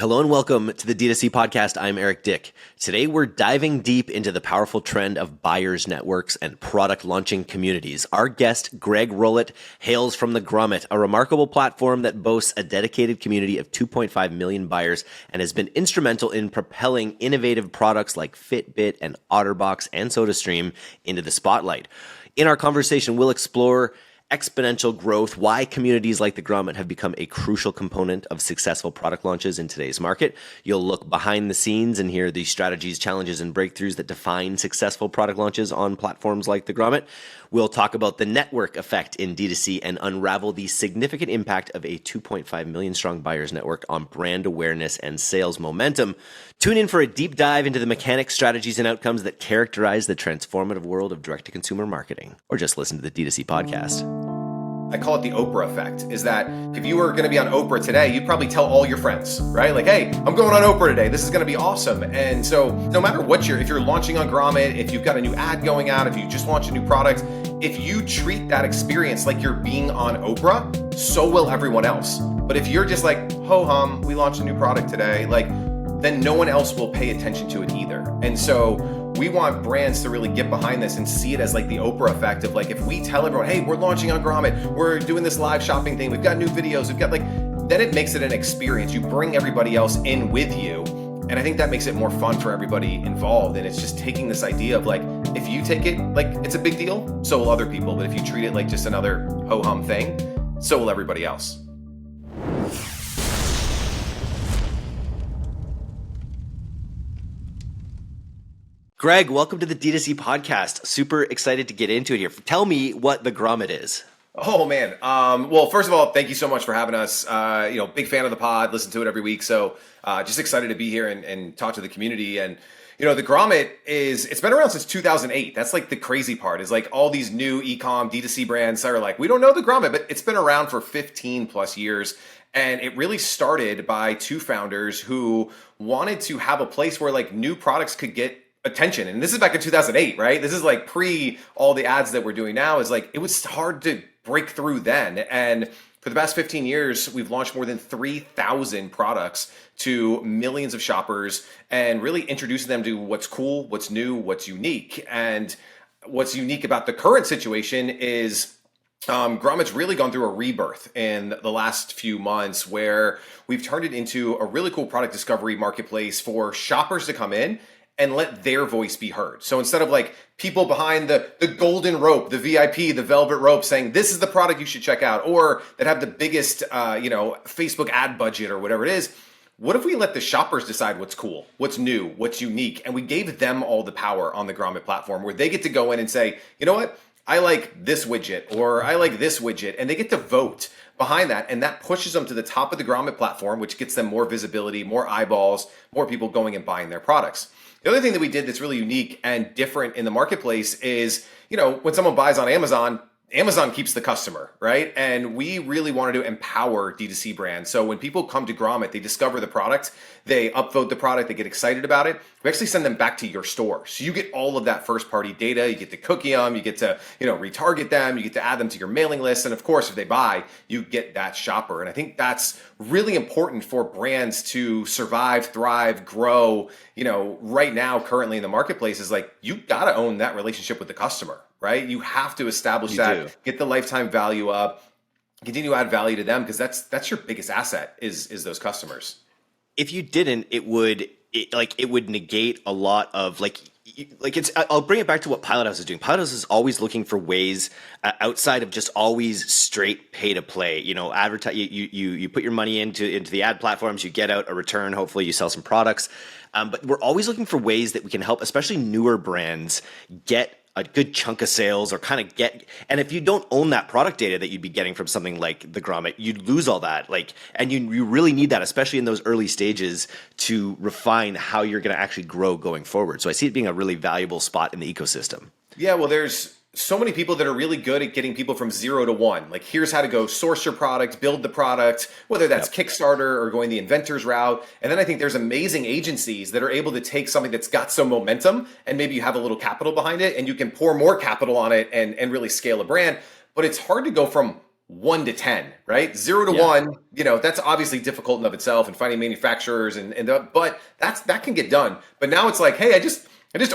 Hello and welcome to the DTC Podcast. I'm Eric Dyck. Today we're diving deep into the powerful trend of buyers networks and product launching communities. Our guest, Greg Rollet, hails from the Grommet, a remarkable platform that boasts a dedicated community of 2.5 million buyers and has been instrumental in propelling innovative products like Fitbit and OtterBox and SodaStream into the spotlight. In our conversation, we'll explore exponential growth, why communities like the Grommet have become a crucial component of successful product launches in today's market. You'll look behind the scenes and hear the strategies, challenges, and breakthroughs that define successful product launches on platforms like the Grommet. We'll talk about the network effect in D2C and unravel the significant impact of a 2.5 million strong buyers network on brand awareness and sales momentum. Tune in for a deep dive into the mechanics, strategies, and outcomes that characterize the transformative world of direct-to-consumer marketing. Or just listen to the D2C podcast. I call it the Oprah effect, is that if you were going to be on Oprah today, you'd probably tell all your friends, right? Like, hey, I'm going on Oprah today. This is going to be awesome. And so no matter what if you're launching on Grommet, if you've got a new ad going out, if you just launched a new product, if you treat that experience like you're being on Oprah, so will everyone else. But if you're just like, ho-hum, we launched a new product today, then no one else will pay attention to it either. And so we want brands to really get behind this and see it as like the Oprah effect of like, if we tell everyone, hey, we're launching on Grommet, we're doing this live shopping thing, we've got new videos, we've got then it makes it an experience. You bring everybody else in with you. And I think that makes it more fun for everybody involved. And it's just taking this idea of like, if you take it like it's a big deal, so will other people. But if you treat it like just another ho-hum thing, so will everybody else. Greg, welcome to the D2C Podcast. Super excited to get into it here. Tell me what the Grommet is. Oh, man. Well, first of all, thank you so much for having us. Big fan of the pod, listen to it every week. So just excited to be here and talk to the community. And, the Grommet it's been around since 2008. That's like the crazy part is like all these new e-com D2C brands are like, we don't know the Grommet, but it's been around for 15 plus years. And it really started by two founders who wanted to have a place where like new products could get attention. And this is back in 2008, right? This is like pre all the ads that we're doing now. Is like, it was hard to break through then. And for the past 15 years, we've launched more than 3,000 products to millions of shoppers and really introducing them to what's cool, what's new, what's unique. And what's unique about the current situation is Grommet's really gone through a rebirth in the last few months where we've turned it into a really cool product discovery marketplace for shoppers to come in and let their voice be heard. So instead of like people behind the golden rope, the VIP, the velvet rope saying, this is the product you should check out, or that have the biggest, Facebook ad budget or whatever it is, what if we let the shoppers decide what's cool, what's new, what's unique? And we gave them all the power on the Grommet platform where they get to go in and say, you know what? I like this widget or I like this widget, and they get to vote behind that. And that pushes them to the top of the Grommet platform, which gets them more visibility, more eyeballs, more people going and buying their products. The other thing that we did that's really unique and different in the marketplace is, when someone buys on Amazon, Amazon keeps the customer, right? And we really wanted to empower D2C brands. So when people come to Grommet, they discover the product, they upvote the product, they get excited about it. We actually send them back to your store. So you get all of that first party data, you get to cookie them, you get to, retarget them, you get to add them to your mailing list. And of course, if they buy, you get that shopper. And I think that's really important for brands to survive, thrive, grow. Right now, currently in the marketplace is like, you got to own that relationship with the customer. Right? You have to establish get the lifetime value up, continue to add value to them because that's your biggest asset is those customers. If you didn't, it would negate a lot of I'll bring it back to what Pilot House is doing. Pilot House is always looking for ways outside of just always straight pay to play. Advertise. You put your money into the ad platforms, you get out a return. Hopefully, you sell some products. But we're always looking for ways that we can help, especially newer brands, get a good chunk of sales or kind of and if you don't own that product data that you'd be getting from something like the Grommet, you'd lose all that. And you really need that, especially in those early stages, to refine how you're going to actually grow going forward. So I see it being a really valuable spot in the ecosystem. Yeah, well, there's so many people that are really good at getting people from 0 to 1. Like, here's how to go source your product, build the product, whether that's Kickstarter or going the inventors route. And then I think there's amazing agencies that are able to take something that's got some momentum and maybe you have a little capital behind it and you can pour more capital on it and really scale a brand. But it's hard to go from 1 to 10, right? 0 to Yeah. 1, that's obviously difficult in of itself and finding manufacturers but that can get done. But now it's like, hey, I just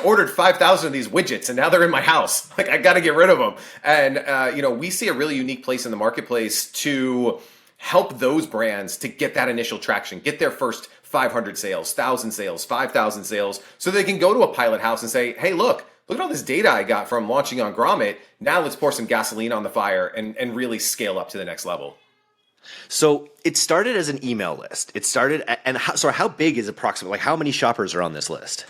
ordered 5,000 of these widgets and now they're in my house. Like I got to get rid of them. And we see a really unique place in the marketplace to help those brands to get that initial traction, get their first 500 sales, 1,000 sales, 5,000 sales, so they can go to a pilot house and say, hey, look at all this data I got from launching on Grommet. Now let's pour some gasoline on the fire and really scale up to the next level. So it started as an email list. How big is approximately, like how many shoppers are on this list?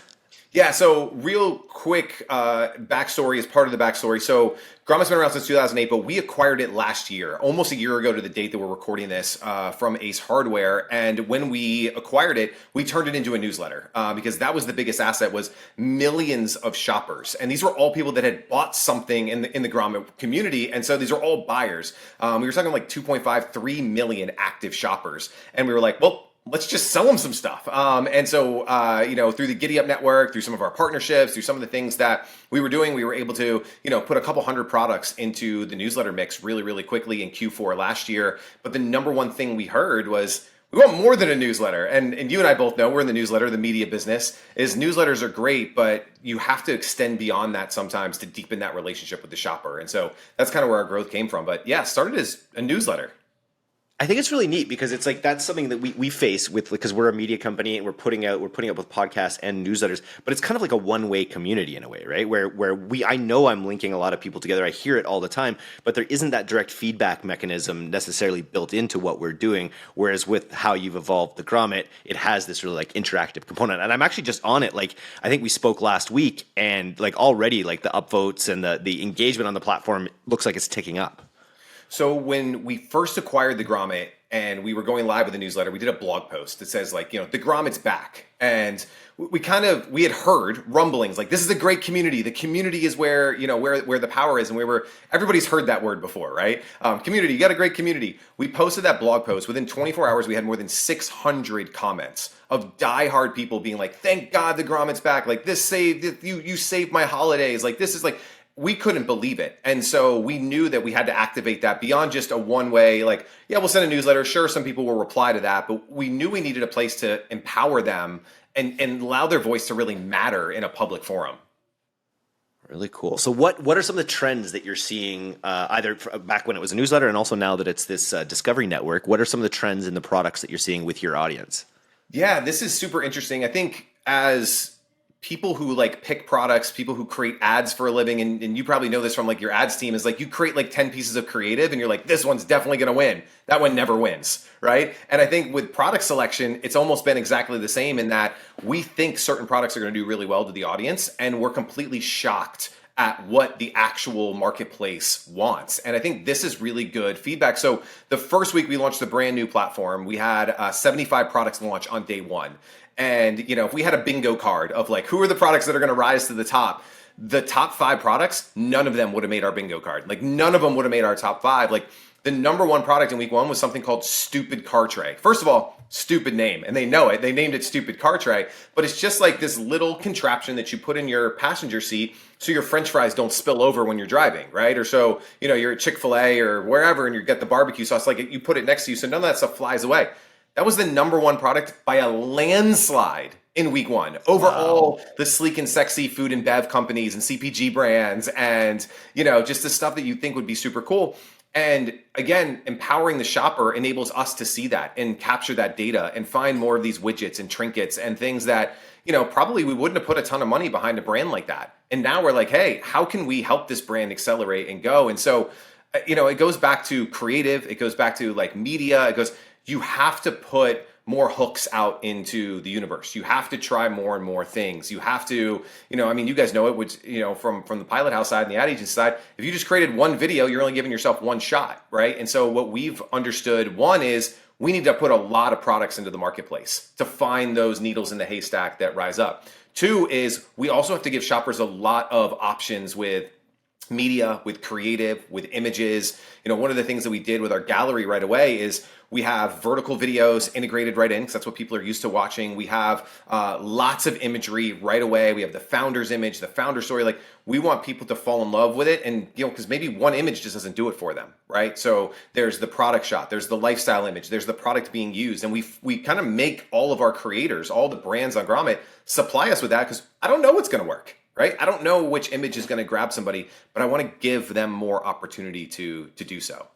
Yeah, so real quick backstory is part of the backstory. So Grommet's been around since 2008, but we acquired it last year, almost a year ago to the date that we're recording this, from Ace Hardware. And when we acquired it, we turned it into a newsletter because that was the biggest asset, was millions of shoppers. And these were all people that had bought something in the Grommet community. And so these are all buyers. We were talking like 2.5, 3 million active shoppers. And we were like, well, let's just sell them some stuff. And so, through the Giddy Up network, through some of our partnerships, through some of the things that we were doing, we were able to, put a couple hundred products into the newsletter mix really, really quickly in Q4 last year. But the number one thing we heard was, we want more than a newsletter. And you and I both know, we're in the newsletter, the media business, is newsletters are great, but you have to extend beyond that sometimes to deepen that relationship with the shopper. And so that's kind of where our growth came from. But yeah, started as a newsletter. I think it's really neat because it's like that's something that we face with, because we're a media company and we're putting out both podcasts and newsletters, but it's kind of like a one-way community in a way, right? Where I know I'm linking a lot of people together. I hear it all the time, but there isn't that direct feedback mechanism necessarily built into what we're doing. Whereas with how you've evolved the Grommet, it has this really like interactive component. And I'm actually just on it. Like I think we spoke last week, and like already like the upvotes and the engagement on the platform looks like it's ticking up. So when we first acquired the Grommet and we were going live with the newsletter, we did a blog post that says like, the Grommet's back. And we had heard rumblings like, this is a great community. The community is where the power is. And everybody's heard that word before, right? Community, you got a great community. We posted that blog post. Within 24 hours, we had more than 600 comments of diehard people being like, thank God the Grommet's back. Like this you saved my holidays. Like this is like, we couldn't believe it. And so we knew that we had to activate that beyond just a one-way, like, yeah, we'll send a newsletter. Sure, some people will reply to that, but we knew we needed a place to empower them and allow their voice to really matter in a public forum. Really cool. So what are some of the trends that you're seeing, either back when it was a newsletter and also now that it's this discovery network? What are some of the trends in the products that you're seeing with your audience? Yeah, this is super interesting. I think as people who like pick products, people who create ads for a living, and you probably know this from like your ads team, is like you create like 10 pieces of creative and you're like, this one's definitely going to win. That one never wins, right? And I think with product selection, it's almost been exactly the same in that we think certain products are going to do really well to the audience, and we're completely shocked at what the actual marketplace wants. And I think this is really good feedback. So the first week we launched the brand new platform, we had 75 products launch on day one. And, if we had a bingo card of like, who are the products that are going to rise to the top 5 products, none of them would have made our bingo card. Like none of them would have made our top 5. Like the number one product in week 1 was something called Stupid Car Tray. First of all, stupid name, and they know it. They named it Stupid Car Tray, but it's just like this little contraption that you put in your passenger seat so your French fries don't spill over when you're driving, right? Or so, you're at Chick-fil-A or wherever and you get the barbecue sauce, like you put it next to you so none of that stuff flies away. That was the number one product by a landslide in week 1 over all the sleek and sexy food and bev companies and CPG brands and, just the stuff that you think would be super cool. And again, empowering the shopper enables us to see that and capture that data and find more of these widgets and trinkets and things that, probably we wouldn't have put a ton of money behind a brand like that. And now we're like, hey, how can we help this brand accelerate and go? And so, it goes back to creative. It goes back to like media. You have to put more hooks out into the universe. You have to try more and more things. You have to, you guys know it would, from the pilot house side and the ad agency side, if you just created one video, you're only giving yourself one shot, right? And so what we've understood, one is we need to put a lot of products into the marketplace to find those needles in the haystack that rise up. 2 is we also have to give shoppers a lot of options with media, with creative, with images. One of the things that we did with our gallery right away is we have vertical videos integrated right in, because that's what people are used to watching. We have lots of imagery right away. We have the founder's image, the founder story. Like, we want people to fall in love with it, and because maybe one image just doesn't do it for them, right? So there's the product shot, there's the lifestyle image, there's the product being used, and we kind of make all of our creators, all the brands on Grommet, supply us with that, because I don't know what's going to work. Right? I don't know which image is going to grab somebody, but I want to give them more opportunity to do so.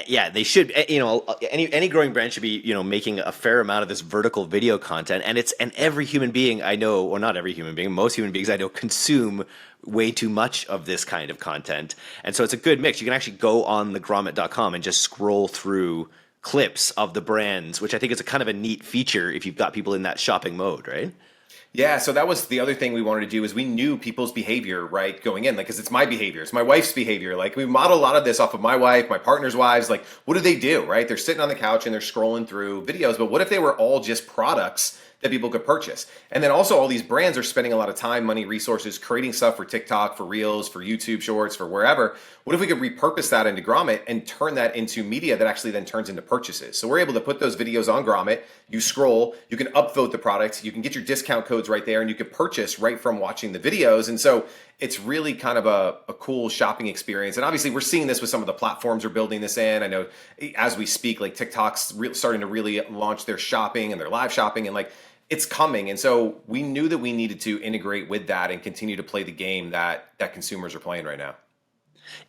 Yeah, they should. Any growing brand should be making a fair amount of this vertical video content, and every human being I know, or not every human being, most human beings I know consume way too much of this kind of content, and so it's a good mix. You can actually go on the Grommet.com and just scroll through clips of the brands, which I think is a kind of a neat feature if you've got people in that shopping mode, right? Yeah, so that was the other thing we wanted to do, is we knew people's behavior, right, going in, like, because it's my behavior, it's my wife's behavior. Like, we model a lot of this off of my wife, my partner's wives. Like, what do, right? They're sitting on the couch and they're scrolling through videos, but what if they were all just products that people could purchase? And then also, all these brands are spending a lot of time, money, resources creating stuff for TikTok, for Reels, for YouTube Shorts, for wherever. What if we could repurpose that into Grommet and turn that into media that actually then turns into purchases? So we're able to put those videos on Grommet. You scroll, you can upvote the products, you can get your discount codes right there, and you can purchase right from watching the videos. And so it's really kind of a cool shopping experience. And obviously, we're seeing this with some of the platforms are building this in. I know as we speak, like, TikTok's starting to really launch their shopping and their live shopping, and like, it's coming. And so we knew that we needed to integrate with that and continue to play the game that consumers are playing right now.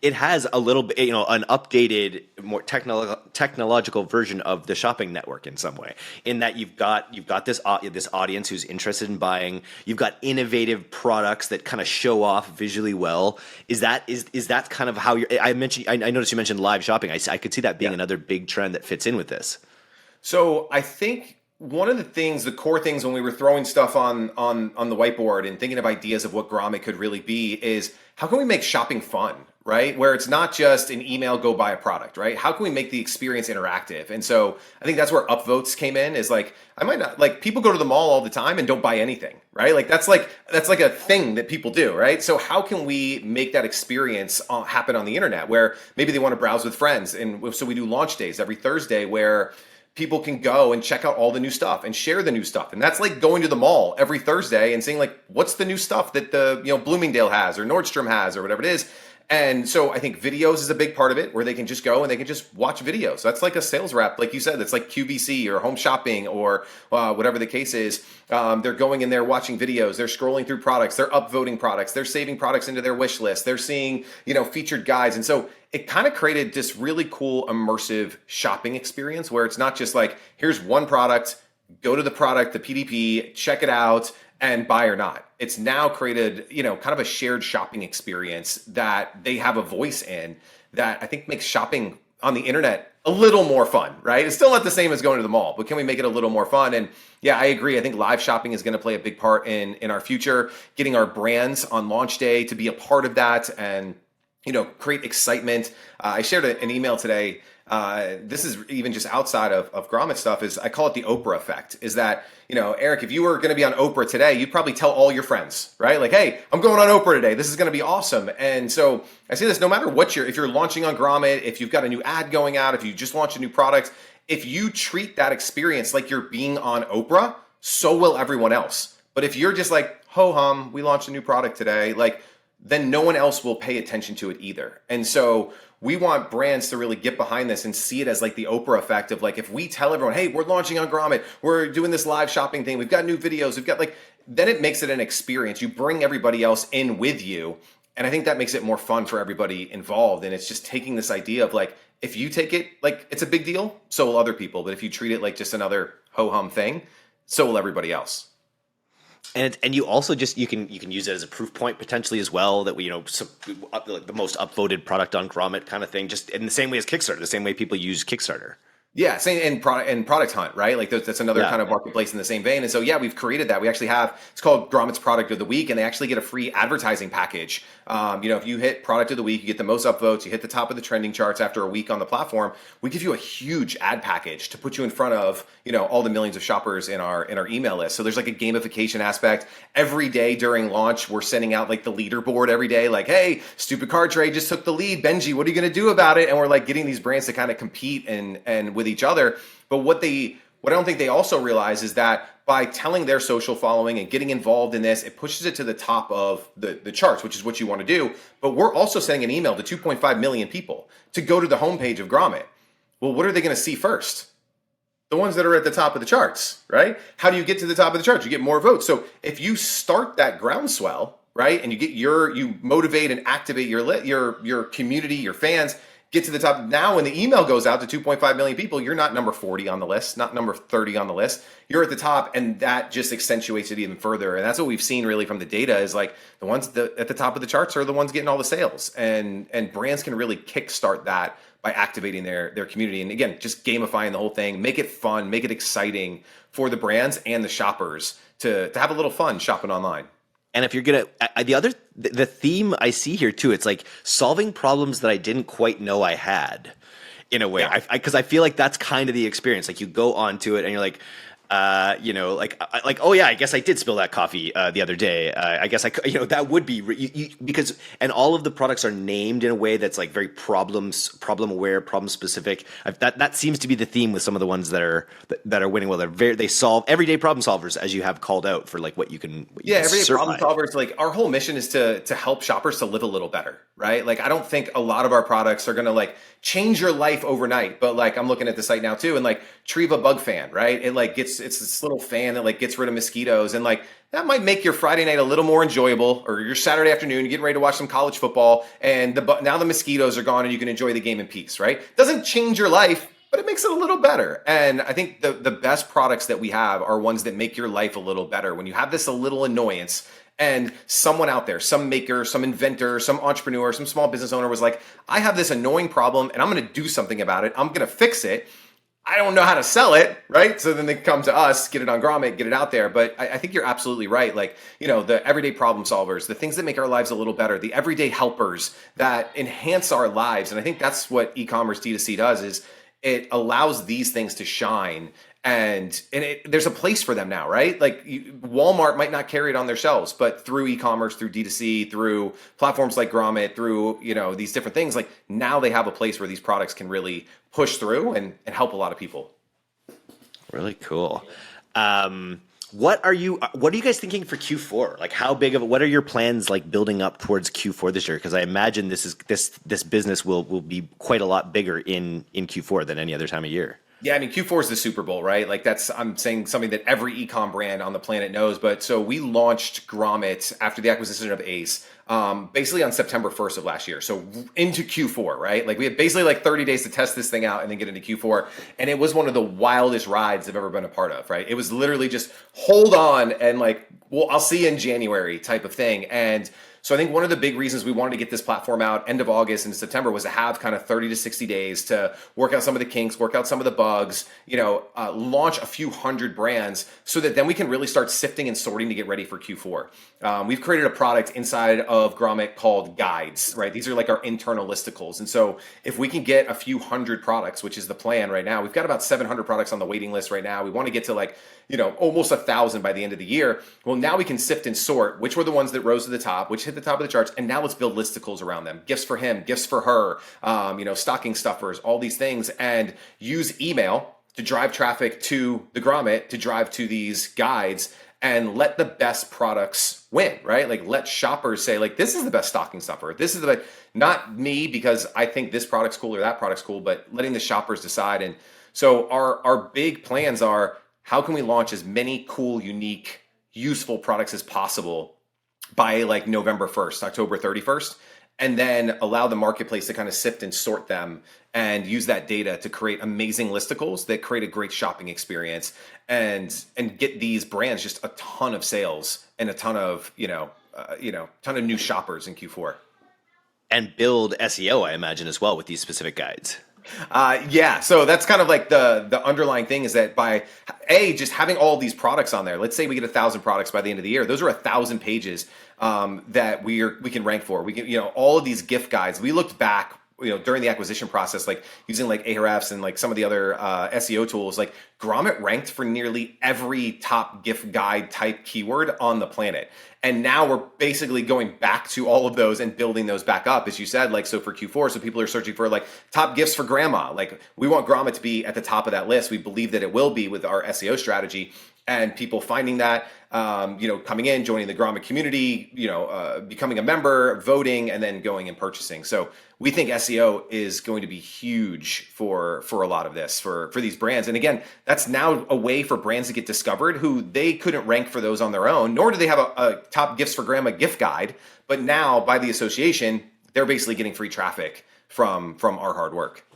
It has a little bit, an updated, more technological version of the shopping network in some way. In that you've got this audience who's interested in buying. You've got innovative products that kind of show off visually well. Is that kind of how I noticed you mentioned live shopping. I could see that being another big trend that fits in with this. So I think one of the core things when we were throwing stuff on the whiteboard and thinking of ideas of what Grommet could really be is, how can we make shopping fun, right? Where it's not just an email, go buy a product, right? How can we make the experience interactive? And so I think that's where upvotes came in, is like, I might not, like, people go to the mall all the time and don't buy anything, right? Like, that's like a thing that people do, right? So how can we make that experience happen on the internet, where maybe they want to browse with friends? And so we do launch days every Thursday where people can go and check out all the new stuff and share the new stuff. And that's like going to the mall every Thursday and saying, like, what's the new stuff that the Bloomingdale has or Nordstrom has or whatever it is. And so I think videos is a big part of it, where they can just go and they can just watch videos. That's like a sales rep, like you said, that's like QVC or home shopping or whatever the case is. They're going in there watching videos. They're scrolling through products. They're upvoting products. They're saving products into their wish list. They're seeing, featured guides. And so it kind of created this really cool immersive shopping experience, where it's not just like, here's one product, go to the product, the PDP, check it out, and buy or not. It's now created, kind of a shared shopping experience that they have a voice in, that I think makes shopping on the internet a little more fun, right? It's still not the same as going to the mall, but can we make it a little more fun? And yeah, I agree. I think live shopping is going to play a big part in our future, getting our brands on launch day to be a part of that and, create excitement. I shared an email today. This is even just outside of Grommet stuff, is I call it the Oprah effect, is that, Eric, if you were going to be on Oprah today, you'd probably tell all your friends, right? Like, hey, I'm going on Oprah today. This is going to be awesome. And so I say this, no matter what if you're launching on Grommet, if you've got a new ad going out, if you just launched a new product, if you treat that experience like you're being on Oprah, so will everyone else. But if you're just like, ho hum, we launched a new product today, like, then no one else will pay attention to it either. And so we want brands to really get behind this and see it as like the Oprah effect of, like, if we tell everyone, hey, we're launching on Grommet, we're doing this live shopping thing, we've got new videos, we've got then it makes it an experience. You bring everybody else in with you. And I think that makes it more fun for everybody involved. And it's just taking this idea of, like, if you take it like it's a big deal, so will other people. But if you treat it like just another ho-hum thing, so will everybody else. And you also you can use it as a proof point potentially as well, that we the most upvoted product on Grommet kind of thing, just in the same way as Kickstarter, the same way people use Kickstarter. Yeah, same and product hunt, right? Like that's another Yeah. kind of marketplace in the same vein. And so yeah, we've created that. We actually have it's called Grommet's Product of the Week, and they actually get a free advertising package. If you hit Product of the Week, you get the most upvotes, you hit the top of the trending charts after a week on the platform. We give you a huge ad package to put you in front of all the millions of shoppers in our email list. So there's like a gamification aspect. Every day during launch, we're sending out like the leaderboard every day, like, hey, stupid card trade just took the lead, Benji, what are you going to do about it? And we're like getting these brands to kind of compete and with each other. But what I don't think they also realize is that by telling their social following and getting involved in this, it pushes it to the top of the charts, which is what you want to do. But we're also sending an email to 2.5 million people to go to the homepage of Grommet. Well, what are they going to see first? The ones that are at the top of the charts, right? How do you get to the top of the charts? You get more votes. So if you start that groundswell, right, and you motivate and activate your community, your fans, get to the top. Now, when the email goes out to 2.5 million people, you're not number 40 on the list, not number 30 on the list. You're at the top, and that just accentuates it even further. And that's what we've seen really from the data is like the ones at the top of the charts are the ones getting all the sales. And brands can really kickstart that by activating their community. And again, just gamifying the whole thing, make it fun, make it exciting for the brands and the shoppers to have a little fun shopping online. And if you're gonna, the theme I see here too, it's like solving problems that I didn't quite know I had, in a way. Yeah. Because I feel like that's kind of the experience. Like you go onto it and you're like, oh yeah, I guess I did spill that coffee the other day. I guess that would be because and all of the products are named in a way that's like very problem aware, problem specific. That seems to be the theme with some of the ones that are winning. Well, they solve everyday problem solvers, as you have called out for like what you can. Everyday problem solvers. Like our whole mission is to help shoppers to live a little better, right? Like I don't think a lot of our products are gonna like change your life overnight, but like I'm looking at the site now too, and like Triva Bug Fan, right? It like it's this little fan that like gets rid of mosquitoes, and like that might make your Friday night a little more enjoyable, or your Saturday afternoon, you're getting ready to watch some college football, and now the mosquitoes are gone, and you can enjoy the game in peace, right? Doesn't change your life, but it makes it a little better. And I think the best products that we have are ones that make your life a little better. When you have this a little annoyance, and someone out there, some maker, some inventor, some entrepreneur, some small business owner was like, I have this annoying problem and I'm going to do something about it. I'm going to fix it. I don't know how to sell it, right? So then they come to us, get it on Grommet, get it out there. But I think you're absolutely right. Like, the everyday problem solvers, the things that make our lives a little better, the everyday helpers that enhance our lives. And I think that's what e-commerce D2C does is it allows these things to shine. And there's a place for them now, right? Like Walmart might not carry it on their shelves, but through e-commerce, through D2C, through platforms like Grommet, through these different things, like now they have a place where these products can really push through and help a lot of people. Really cool. What are you guys thinking for Q4? Like how big of what are your plans like building up towards Q4 this year? Because I imagine this business will be quite a lot bigger in Q4 than any other time of year. Yeah, I mean, Q4 is the Super Bowl, right? Like I'm saying something that every e-com brand on the planet knows. But so we launched Grommet after the acquisition of Ace, basically on September 1st of last year. So into Q4, right? Like we had basically like 30 days to test this thing out and then get into Q4. And it was one of the wildest rides I've ever been a part of, right? It was literally just hold on and like, well, I'll see you in January type of thing. And so I think one of the big reasons we wanted to get this platform out end of August into September was to have kind of 30 to 60 days to work out some of the kinks, work out some of the bugs, launch a few hundred brands so that then we can really start sifting and sorting to get ready for Q4. We've created a product inside of Grommet called Guides, right? These are like our internal listicles. And so if we can get a few hundred products, which is the plan right now, we've got about 700 products on the waiting list right now. We want to get to like, almost 1,000 by the end of the year. Well, now we can sift and sort which were the ones that rose to the top, which hit the top of the charts. And now let's build listicles around them. Gifts for him, gifts for her, stocking stuffers, all these things, and use email to drive traffic to the Grommet, to drive to these guides and let the best products win, right? Like let shoppers say like, this is the best stocking stuffer. This is the best, not me because I think this product's cool or that product's cool, but letting the shoppers decide. And so our big plans are, how can we launch as many cool, unique, useful products as possible by like November 1st, October 31st, and then allow the marketplace to kind of sift and sort them and use that data to create amazing listicles that create a great shopping experience and get these brands just a ton of sales and a ton of, ton of new shoppers in Q4. And build SEO, I imagine, as well with these specific guides. Yeah, so that's kind of like the underlying thing is that by just having all these products on there. Let's say we get 1,000 products by the end of the year. Those are 1,000 pages that we can rank for. We can, all of these gift guides. We looked back, during the acquisition process, like using like Ahrefs and like some of the other SEO tools. Like Grommet ranked for nearly every top gift guide type keyword on the planet. And now we're basically going back to all of those and building those back up, as you said, like, so for Q4, so people are searching for like top gifts for grandma. Like we want Grommet to be at the top of that list. We believe that it will be with our SEO strategy, and people finding that, coming in, joining the Grommet community, becoming a member, voting, and then going and purchasing. So we think SEO is going to be huge for a lot of this for these brands. And again, that's now a way for brands to get discovered who they couldn't rank for those on their own, nor do they have a top gifts for grandma gift guide. But now by the association, they're basically getting free traffic from our hard work.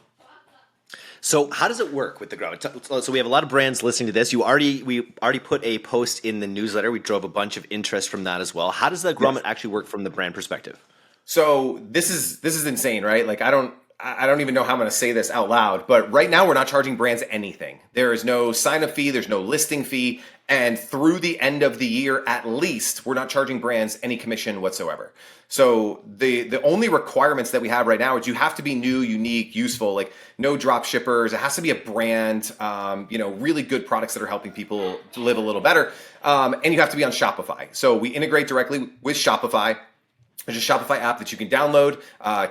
So how does it work with the Grommet? So we have a lot of brands listening to this. We already put a post in the newsletter. We drove a bunch of interest from that as well. How does the Grommet actually work from the brand perspective? So this is insane, right? Like I don't even know how I'm going to say this out loud, but right now we're not charging brands anything. There is no sign-up fee, there's no listing fee, and through the end of the year at least, we're not charging brands any commission whatsoever. So the only requirements that we have right now is you have to be new, unique, useful, like no drop shippers. It has to be a brand, really good products that are helping people to live a little better, and you have to be on Shopify. So we integrate directly with Shopify. There's a Shopify app that you can download,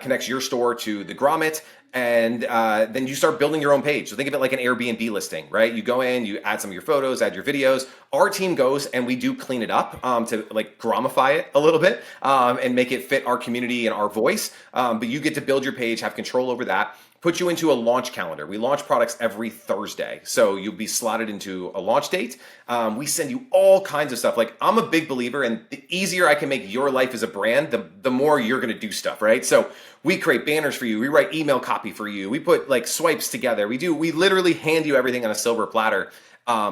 connects your store to the Grommet, and then you start building your own page. So think of it like an Airbnb listing, right? You go in, you add some of your photos, add your videos. Our team goes and we do clean it up to like Gromify it a little bit and make it fit our community and our voice. But you get to build your page, have control over that. Put you into a launch calendar. We launch products every Thursday. So you'll be slotted into a launch date. We send you all kinds of stuff. Like I'm a big believer in the easier I can make your life as a brand, the more you're going to do stuff, right? So we create banners for you. We write email copy for you. We put like swipes together. We literally hand you everything on a silver platter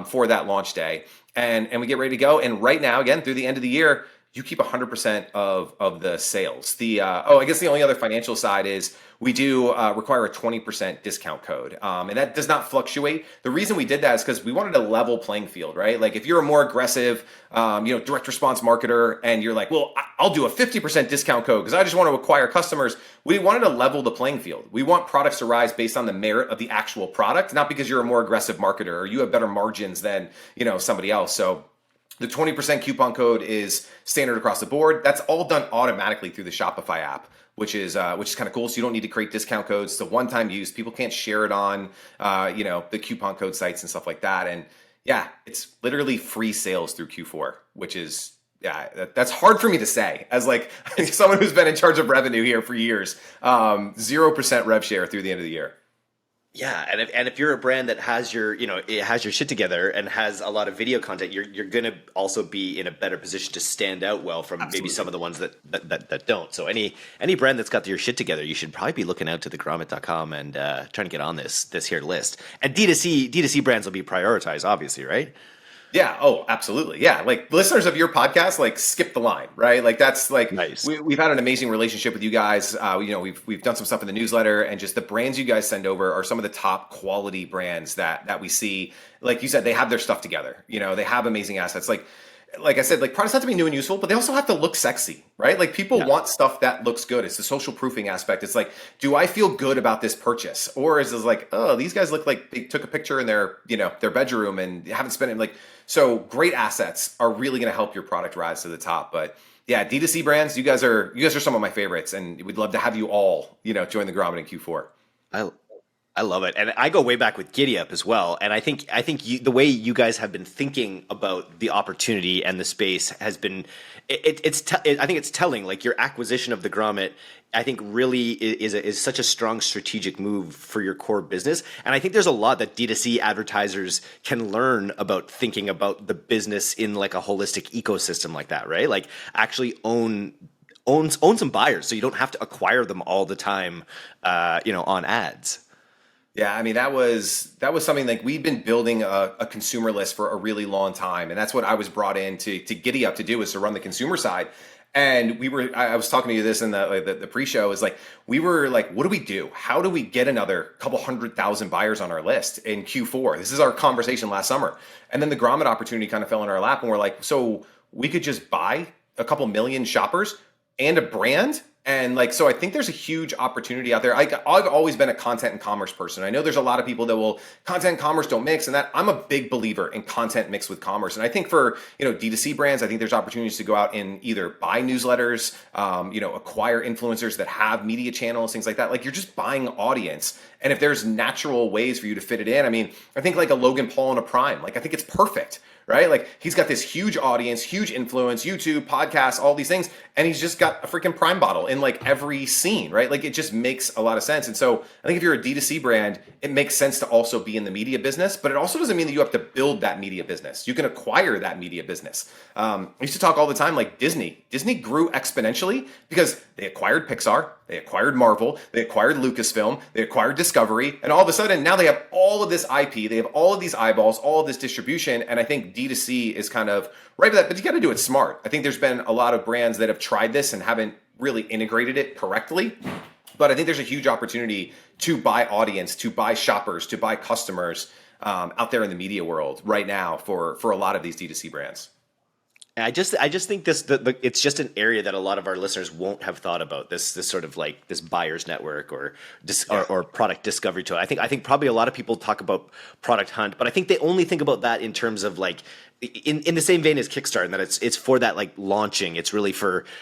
for that launch day. And we get ready to go. And right now, again, through the end of the year, you keep 100% of the sales. I guess the only other financial side is we do require a 20% discount code. And that does not fluctuate. The reason we did that is because we wanted a level playing field, right? Like if you're a more aggressive, direct response marketer and you're like, well, I'll do a 50% discount code because I just want to acquire customers. We wanted to level the playing field. We want products to rise based on the merit of the actual product, not because you're a more aggressive marketer or you have better margins than, somebody else. So the 20% coupon code is standard across the board. That's all done automatically through the Shopify app, which is kind of cool. So you don't need to create discount codes. It's a one-time use. People can't share it on, the coupon code sites and stuff like that. And yeah, it's literally free sales through Q4, which is, that's hard for me to say as like someone who's been in charge of revenue here for years. 0% rev share through the end of the year. Yeah, and if you're a brand that has it has your shit together and has a lot of video content, you're gonna also be in a better position to stand out well from maybe some of the ones that don't. So any brand that's got your shit together, you should probably be looking out to the Grommet.com and trying to get on this here list. And D2C brands will be prioritized, obviously, right? Yeah. Oh, absolutely. Yeah. Like listeners of your podcast, like skip the line, right? Like that's like nice. We've had an amazing relationship with you guys. We've done some stuff in the newsletter, and just the brands you guys send over are some of the top quality brands that we see. Like you said, they have their stuff together. They have amazing assets. Like I said, like products have to be new and useful, but they also have to look sexy, right? Like people want stuff that looks good. It's the social proofing aspect. It's like, do I feel good about this purchase? Or is it like, oh, these guys look like they took a picture in their bedroom and haven't spent it. So great assets are really going to help your product rise to the top. But yeah, D2C brands, you guys are some of my favorites, and we'd love to have you all, join the Grommet in Q4. I love it, and I go way back with Giddy Up as well. And I think the way you guys have been thinking about the opportunity and the space has been, I think it's telling. Like your acquisition of the Grommet, I think really is such a strong strategic move for your core business. And I think there's a lot that D2C advertisers can learn about thinking about the business in like a holistic ecosystem like that, right? Like actually own some buyers, so you don't have to acquire them all the time, on ads. Yeah, I mean that was something like we've been building a consumer list for a really long time, and that's what I was brought in to Giddy Up to do, is to run the consumer side. And I was talking to you this in the pre-show is like, we were like, what do we do? How do we get another couple 100,000 buyers on our list in Q4? This is our conversation last summer. And then the Grommet opportunity kind of fell in our lap and we're like, so we could just buy a couple million shoppers and a brand. And like, so I think there's a huge opportunity out there. I've always been a content and commerce person. I know there's a lot of people that will content and commerce don't mix, and that I'm a big believer in content mixed with commerce. And I think for, D2C brands, I think there's opportunities to go out and either buy newsletters, acquire influencers that have media channels, things like that. Like you're just buying audience. And if there's natural ways for you to fit it in, I mean, I think like a Logan Paul and a Prime, like I think it's perfect. Right? Like he's got this huge audience, huge influence, YouTube, podcasts, all these things. And he's just got a freaking Prime bottle in like every scene, right? Like it just makes a lot of sense. And so I think if you're a D2C brand, it makes sense to also be in the media business, but it also doesn't mean that you have to build that media business. You can acquire that media business. I used to talk all the time like Disney. Disney grew exponentially because they acquired Pixar, they acquired Marvel, they acquired Lucasfilm, they acquired Discovery, and all of a sudden now they have all of this IP, they have all of these eyeballs, all of this distribution, and I think D2C is kind of right for that, but you got to do it smart. I think there's been a lot of brands that have tried this and haven't really integrated it correctly, but I think there's a huge opportunity to buy audience, to buy shoppers, to buy customers out there in the media world right now for a lot of these D2C brands. I just think it's just an area that a lot of our listeners won't have thought about, this sort of like this buyer's network or product discovery tool. I think probably a lot of people talk about product hunt, but I think they only think about that in terms of like in the same vein as Kickstarter, and that it's for that like launching. It's really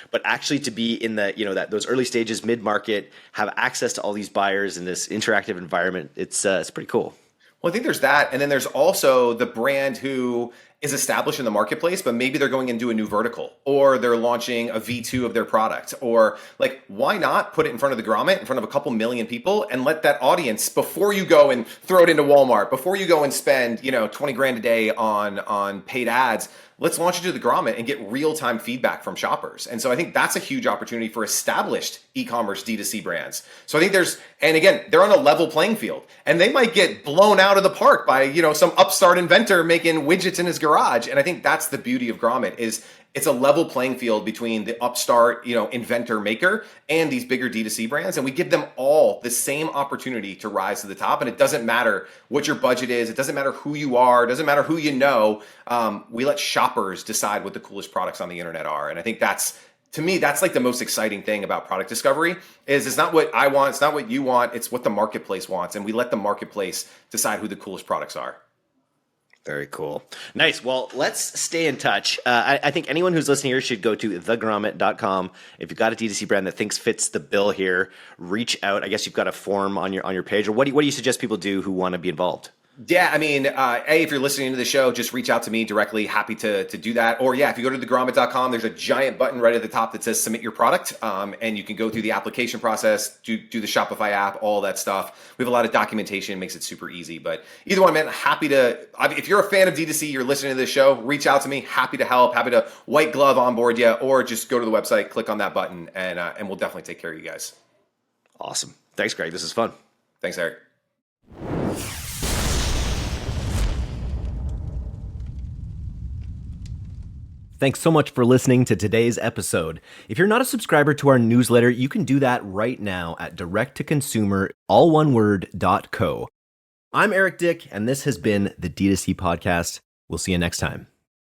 but actually to be in the that those early stages, mid market, have access to all these buyers in this interactive environment. It's pretty cool. Well, I think there's that. And then there's also the brand who is established in the marketplace, but maybe they're going into a new vertical or they're launching a V2 of their product, or like, why not put it in front of the Grommet, in front of a couple million people, and let that audience, before you go and throw it into Walmart, before you go and spend, 20 grand a day on paid ads, let's launch it to the Grommet and get real-time feedback from shoppers. And so I think that's a huge opportunity for established e-commerce D2C brands. So I think and again, they're on a level playing field, and they might get blown out of the park by, some upstart inventor making widgets in his garage. And I think that's the beauty of Grommet is it's a level playing field between the upstart, inventor maker and these bigger D2C brands. And we give them all the same opportunity to rise to the top. And it doesn't matter what your budget is. It doesn't matter who you are. It doesn't matter who you know. We let shoppers decide what the coolest products on the internet are. And I think to me, that's like the most exciting thing about product discovery is it's not what I want. It's not what you want. It's what the marketplace wants. And we let the marketplace decide who the coolest products are. Very cool. Nice. Well, let's stay in touch. I think anyone who's listening here should go to thegrommet.com. If you've got a D2C brand that thinks fits the bill here, reach out. I guess you've got a form on your page. Or what do you suggest people do who want to be involved? Yeah, I mean, if you're listening to the show, just reach out to me directly. Happy to do that. Or if you go to thegrommet.com, there's a giant button right at the top that says submit your product. And you can go through the application process, do the Shopify app, all that stuff. We have a lot of documentation, makes it super easy. But either one, man, if you're a fan of D2C, you're listening to this show, reach out to me. Happy to help, happy to white glove onboard you, or just go to the website, click on that button, and we'll definitely take care of you guys. Awesome. Thanks, Greg. This is fun. Thanks, Eric. Thanks so much for listening to today's episode. If you're not a subscriber to our newsletter, you can do that right now at direct-to-consumer, all one word, .co. I'm Eric Dyck, and this has been the D2C Podcast. We'll see you next time.